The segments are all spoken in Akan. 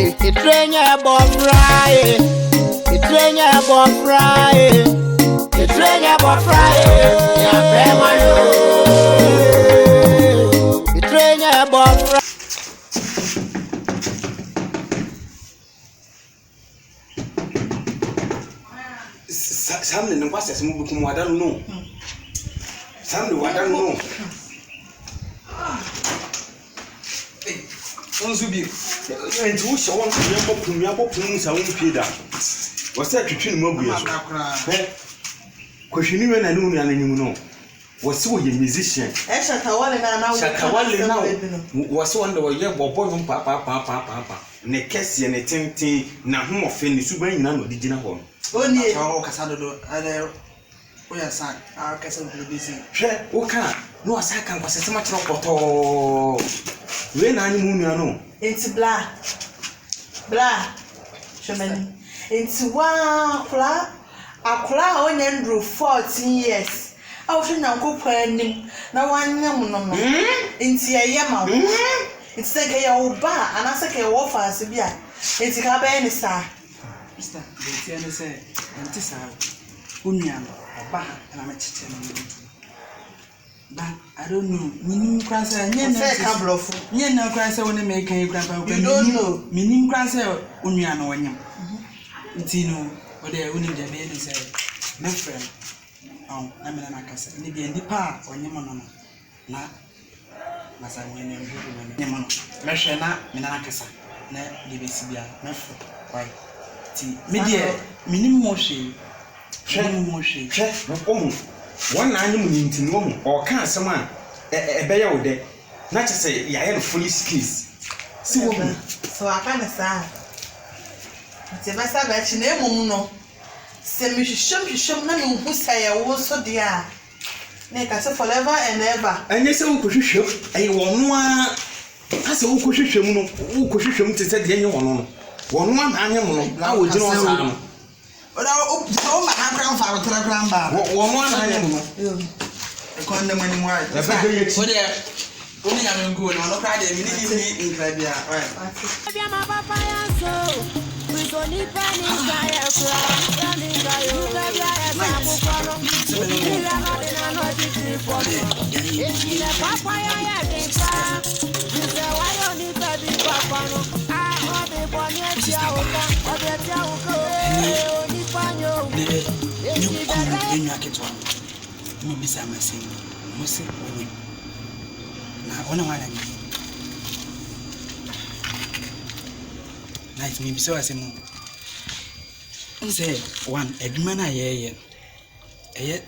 Itrenya bofra, Itrenya bofra, Itrenya bofra, ya pema yo. Itrenya bofra. Samle no kwase semu bukum wadan no. Samle wadan no. Onzubi. Enti wo hye won yambopum sa won pieda. Wo se twetwe no magu yeso. Kohwini we na ne unu ananyim no. Wo se wo ye musician. Shatawale na Shatawale na wo se won de wo ye bobo no pa. Ne kese ne tenten na homofe ne suban nyina no digina ho no. Oni o kasado do ale o ya san a kasado do bisi hwe o ka no asaka nkwasese ma kire poto we na ani mu nua no enti bla shemani enti wa akura onye ndru 14 years a wo hwe nyankopon anim na wanyam no enti ayema wo enti se ke ya wo ba anase ke wo fa ase bia enti ka ba ni sa Mister, the TN say, and this Union, or and I'm a chicken. But I don't know, meaning crass, and yet, couple of yen no crass, I want to make a grandpa. You don't know, meaning crass, Union or him. Tino, or they wouldn't be able to say, my friend. Oh, I'm an acas, and maybe in the park or Yamon. Not, as I went and Yamon, Meshana, Minakasa, net, the Besibia, my friend. Why? Media, minimum motion. One animal in woman or can't someone a bear with it. Not to say, I have fully skills. So I can't say. It's a master batch name, no. Send me show me who say I was so dear. Make us forever and ever. And yes, I will show a one. As a who could show to say the anyone. One animal, I would do no. But I'll my grandfather to the grandpa. One animal. I can't them anymore. So there, only I'm good. I'm not crying. We need to in Caribbean. Night me so as a say one adwuma na ye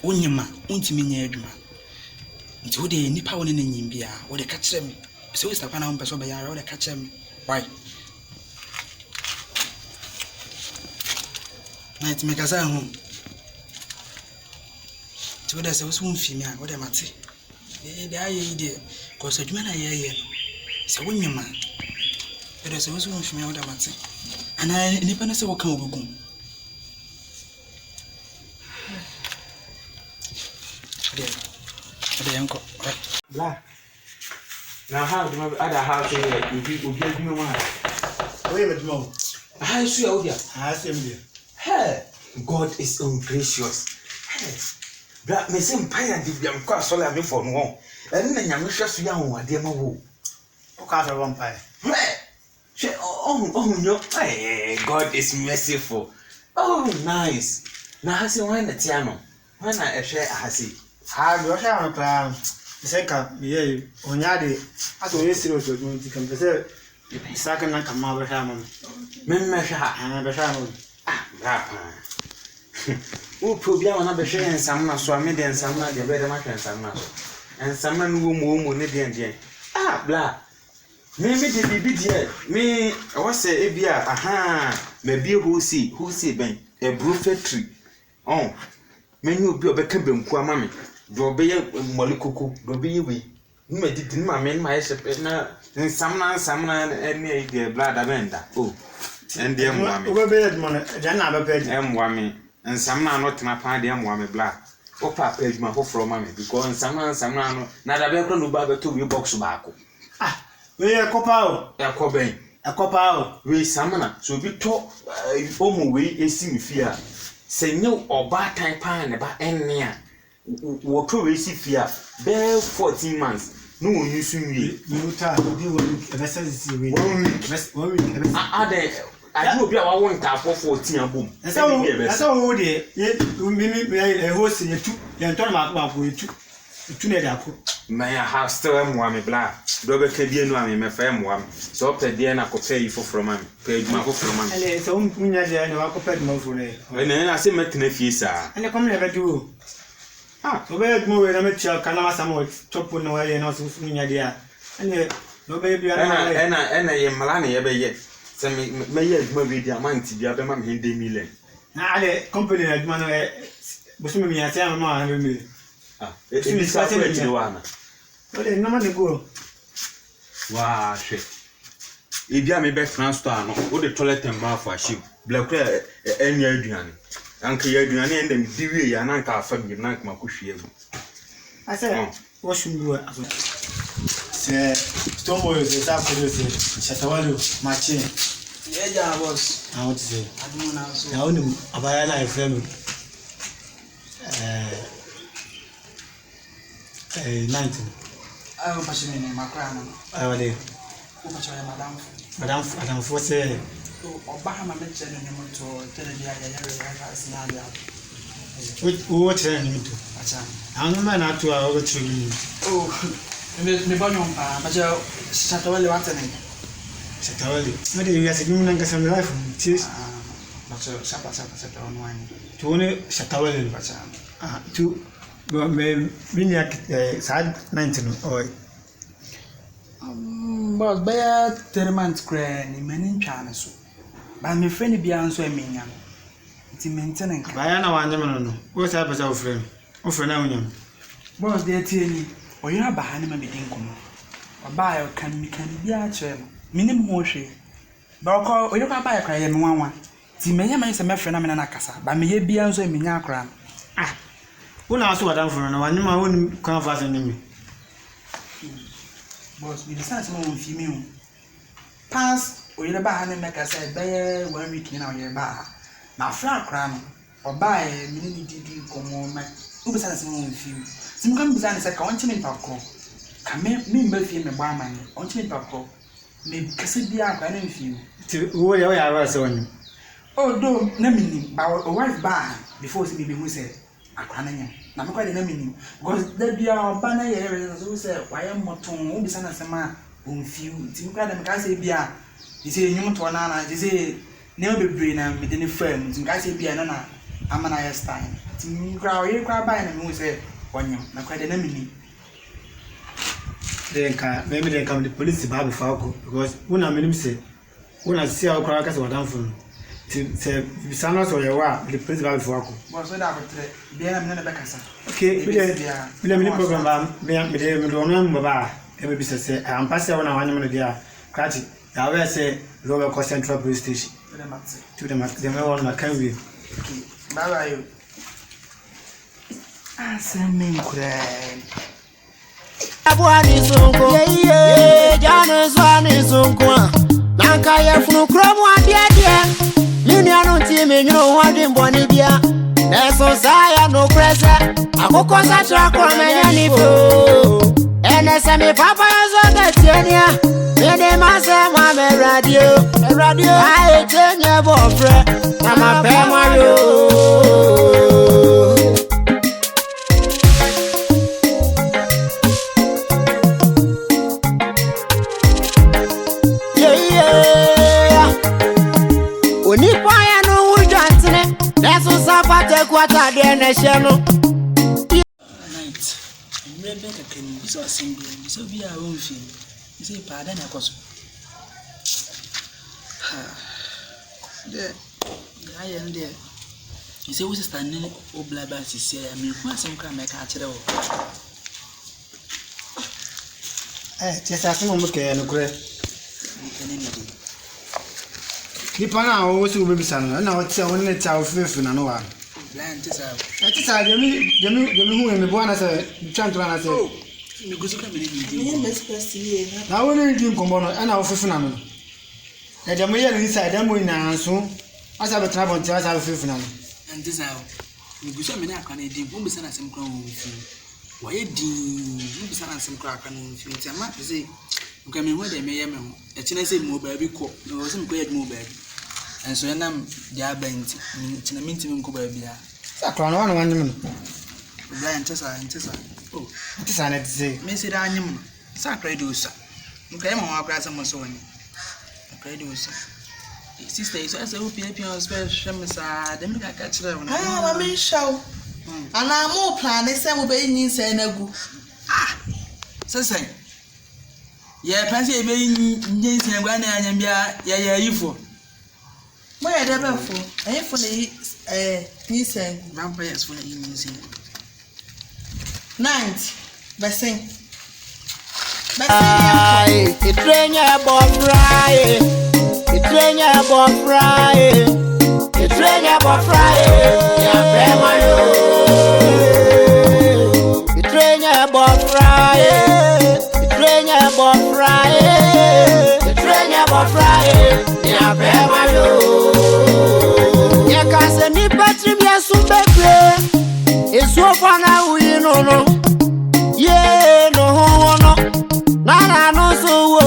onyima untimi nya adwuma nti wo de nipa woni na nyim bia wo de ka kire me so we stapa na ho peso be yara wo de ka kire me why night me kasa ho ti wo de se wo so mfi me a wo de mate de aye de ko so adwuma na ye se wo nyima de se wo so mfi me wo de mate ana nipa na se wo kan ogugun Blah. Now, how do my other house here? You give me one. Wait a minute, I see out here. I see him. Hey, God is ungracious. Hey, that may seem pie did be quite so loving for no. And then I'm sure you are dear Mo. Okay, for one pie. Oh, no. Hey, God is merciful. Oh, nice. Now, I see one at Tiano. When I share, I see. I go down a second, yeah, on Yadi. I told you serious to come to say, second, I come over Hammond. Memmeasure, and I beshamon. Ah, who prove you another share and some so I made and some not the better much and some not. And someone who will need the engine. Ah, blah. Maybe the BB here. Me, I was say, Abia, aha, maybe who see, Ben, a fr3. Oh, many will be a beckham, poor mammy. Do be a molecule, do be we. You may did my men, my shepherd, and some and me the blood avenda. Oh, and the Mwami. Then I paid Mwami, and some not my party, Mwami black. Oh, papa paid my whole from mammy, because some not a better no bother to you box tobacco. Ah, we are copao, a cobain. Akopa we samana so bi to omo we esi mfia senye oba tan pan ne ba enne a wo to we si fia be 14 months no won use nwie you ta di wo ebesesi we 1 week ade ade obi a wa won ta for 14 abom asa wo de me host yetu ye ntoro ma ko yetu ne da ko man I have still me bla do be ka die no am me fa am so pe die na ko pay you for man pay ma ko from man ele so munya de na wa ko pay mo for ne na se metena fie sa ele kom le be du so be mo we na me tia kana ma samo chopo no wa ye na so munya de a ele no be bia na ye mala na ye be ye se me ye aduma be di amanti bia be ma me 100 million na ale company na aduma no bo so me ya tia ma 100 million ebi sa ko e wana ole no ma de go wa hwe ebi a me be transport no wo de toilet and bath ashi blakura enya aduane anka ya aduane endem diwie ya na anka afa bi na anka makohwie mu ase wo shumbu se stomo yo se ta ko se chatawalo machine ye ja boss awon ti se adun na so ya oni abaya na FM 19 ayo pachine ni makra na awale ko pachine madam fo se oba ha ma me che ni mo to tele dia ya ya asina dia wo tere ni to acha anu ma na to a wo tere ni me banyo pa ma je chatawale watene chatawale me de ya se ni nan ka sam life ti ma je sapa on wine to ne chatawale acha to me minya sad 19 or boss baya 3 months kra ni mani ntwa so ba me friend bia nso emenya ti maintain nka baya na wanye me no wo sa pesa wo friend na wonyam boss de tie ni oyira ba ha ni ma me din komo ba ya kan bia kire no minim ho hwe ba ko oyira ba ya kra ye me wanwa ti menya me se me friend na me na kasa ba me ye bia nso emenya akra una aso wadam foro na wanye ma woni kan fa sen ni boss we decide to move fi mi o pass oyira ba ha ni me kasa be 1 week na oyira ba na fra akra no oba e mi ni didi komo ma u bisa se mo fi sim kan bisa ne se ka onche me papko ka me mba fi me ba man onche me papko me kasa bia akra na fi ti wo ya ba se woni oh do na mi ni ba o wife ba before se be hu se akra na nya na me kwa de na mi ni because that bia oba na ye so se wa ye moton u bisa na se ma on fi ti me kwa de me ka se bia di se nyum to na na di se ne obebre na me de ne fam ti ka se bia na amana ya style ti me kwa o ye kwa ba na me hu se onyam na kwa de na mi ni de nka the police ba be fa ko because una minim se una si a okra ka se wadam foro ti se bisana so ye wa the police ba be fa ko bo so da betre bia na me na be kasa okay bile mini program ba me de do no ba e be bisa se am passe wona wanye me dia krati ya we se robe ko central police station to the mat dem won na kan wi okay bye bye you asemen kurai abwani sunko ye jana swani sunko nanka ye funu kromu adie mini anu ti me nyuro wadi mboni bia neso saya no pressure akoko sa tra ko menya ni fo enese mi papa zo gatiania me mase ma me radio ai tenye bofre na ma pe mario Kwata de na sheno night mrebe ka kani biso asembi biso bia won fi biso paada na koso ha de ya nde ise wo sister ne obla ba sisi ya me ku asem ka me ka kire wo ti sa se mo ke no kure kani ni ni pana o wo su be bisa no na o ti won ne ta o fefe na no wa blind tisa ati sa de mi hu me bo na se chantra na se mi gozo ka me ni na woni ndi nkombo no na wo fefe na no na dem ye ni inside dem ina so asa betra bonti asa be fefu na no and this how me gusa me na akwana di wo bisa na sem kra wo fi wo ye di wo bisa na sem kra akwana wo fi ntia ma say nka me ho de me ye me ho e kina say mo ba bi ko no sem ko ye mo ba bi and so nam dia bent kina minti me ko ba bi a sakra no wan nyim no blind tesa oh tesa na tse me say da nyim sakra do sa nka e mo akra sem so woni akra do sa sister is as a PPO special mesa dem ka ka kire wona ma me shaw ana mo plan se mo be yin se na gu sesen ye panse e be yin se na gu na anya bia ya yifo mo ya da be fo ayifo na yin se vampires for yin se night besen Ay, itrenya bofrae, itrenya bofrae, itrenya bofrae, ya pema yo. Itrenya bofrae, itrenya bofrae, itrenya bofrae, ya pema yo. Ya kase ni patrim ya sumbekwe, isuofana uyino no, ye no hono. Nana no so wo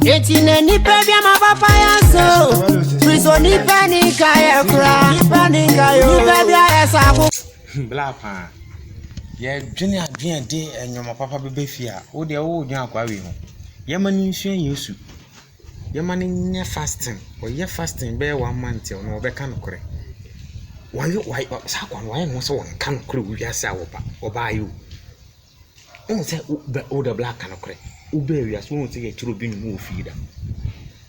etine ni pe bia ma papa ya so priso ni pe ni ka ya kra ni pe bia esa ko blapa ye dwene adwen de enyoma papa bebe fia wo de wo dwan akwa we ho ye mani nsuen yesu ye mani nya fasting o ye fasting be 1 month no obeka no kore why sakwa no why no so won kan kore wi asa oba ayo on say o the black kan kore ube wi aso on say ye chiro bi no fi da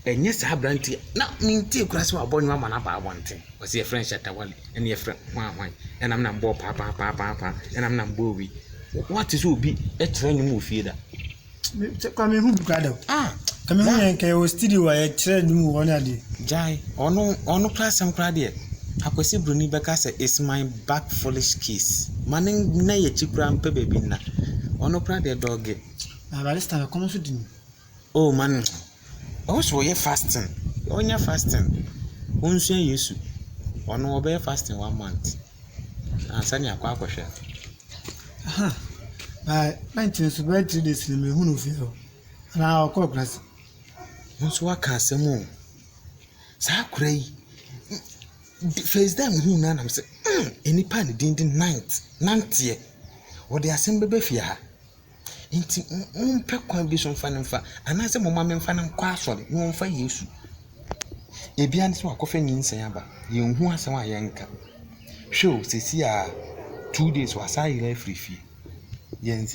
enye sa branti na minti kura se wa bonyu ama na ba abonten o say friend shatawale ene ye friend hwan enam na mbo pa enam na mbo wi what is obi e tire nyum fi da kwa me hu bukada kama hu yenke o studio wa ye tire nyum wona ade jai ono class am kra de akwesi bruni beka say is my back foolish case manin na ye chikura mpe baby na ono kra de dog na balista ko mo so din oh man also ye fasting onya fasting onsu yesu ono obe fasting 1 month ansani akwa akwhwe ba 19 so ba 3 days ni me hu no fi ho na o ko class onsu waka asemu sa kura yi first time hu na nam say enipa ne din 9th wo de asem bebe fia ha inti mpe kwa bi so mfa nemfa anase mo mama mfa nem kwa asore no mfa yesu ebia ne so akofa nyinsan aba ye hu asem a yenka show sesi a 2 days wasa yire free fie yense